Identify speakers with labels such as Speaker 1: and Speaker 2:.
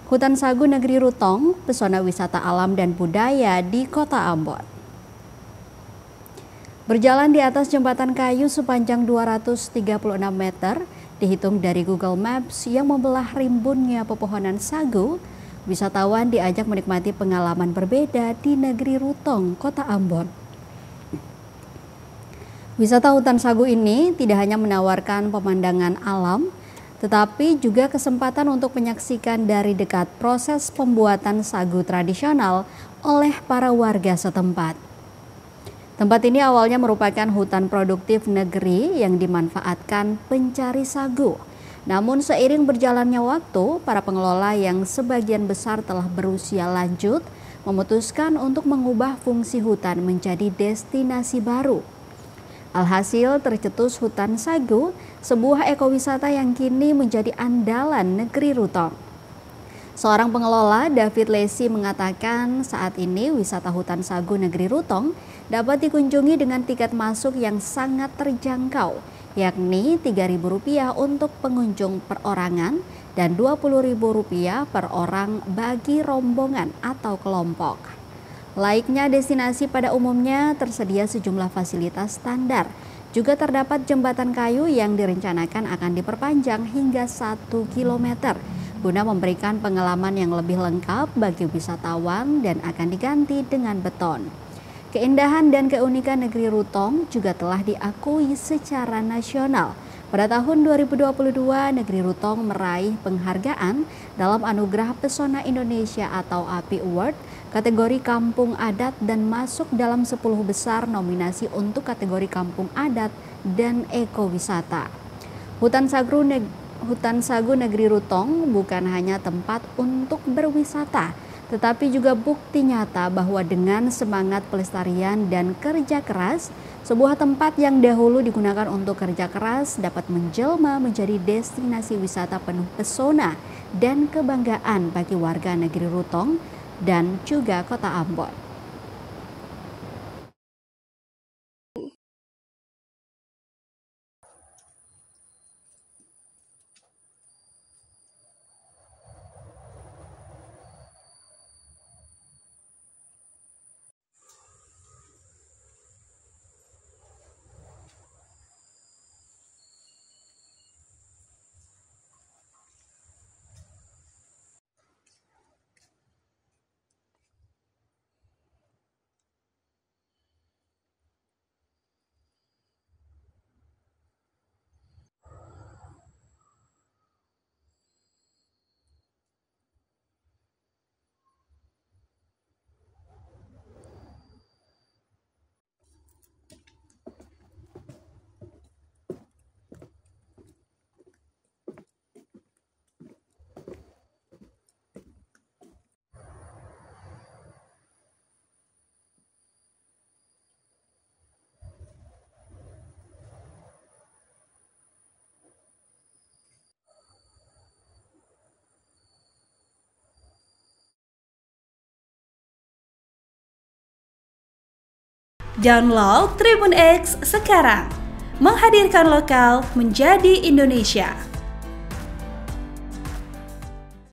Speaker 1: Hutan Sagu Negeri Rutong, pesona wisata alam dan budaya di Kota Ambon. Berjalan di atas jembatan kayu sepanjang 236 meter, dihitung dari Google Maps yang membelah rimbunnya pepohonan sagu, wisatawan diajak menikmati pengalaman berbeda di Negeri Rutong, Kota Ambon. Wisata hutan sagu ini tidak hanya menawarkan pemandangan alam, tetapi juga kesempatan untuk menyaksikan dari dekat proses pembuatan sagu tradisional oleh para warga setempat. Tempat ini awalnya merupakan hutan produktif negeri yang dimanfaatkan pencari sagu. Namun seiring berjalannya waktu, para pengelola yang sebagian besar telah berusia lanjut memutuskan untuk mengubah fungsi hutan menjadi destinasi baru. Alhasil tercetus hutan sagu, sebuah ekowisata yang kini menjadi andalan Negeri Rutong. Seorang pengelola, David Lesi, mengatakan saat ini wisata hutan sagu Negeri Rutong dapat dikunjungi dengan tiket masuk yang sangat terjangkau, yakni Rp3.000 untuk pengunjung perorangan dan Rp20.000 per orang bagi rombongan atau kelompok. Laiknya destinasi pada umumnya, tersedia sejumlah fasilitas standar. Juga terdapat jembatan kayu yang direncanakan akan diperpanjang hingga 1 km guna memberikan pengalaman yang lebih lengkap bagi wisatawan dan akan diganti dengan beton. Keindahan dan keunikan Negeri Rutong juga telah diakui secara nasional. Pada tahun 2022, Negeri Rutong meraih penghargaan dalam Anugerah Pesona Indonesia atau API Award kategori Kampung Adat dan masuk dalam 10 besar nominasi untuk kategori Kampung Adat dan Ekowisata. Hutan Sagu Negeri Rutong bukan hanya tempat untuk berwisata, tetapi juga bukti nyata bahwa dengan semangat pelestarian dan kerja keras, sebuah tempat yang dahulu digunakan untuk kerja keras dapat menjelma menjadi destinasi wisata penuh pesona dan kebanggaan bagi warga Negeri Rutong dan juga Kota Ambon.
Speaker 2: Download Tribun X sekarang, menghadirkan lokal menjadi Indonesia.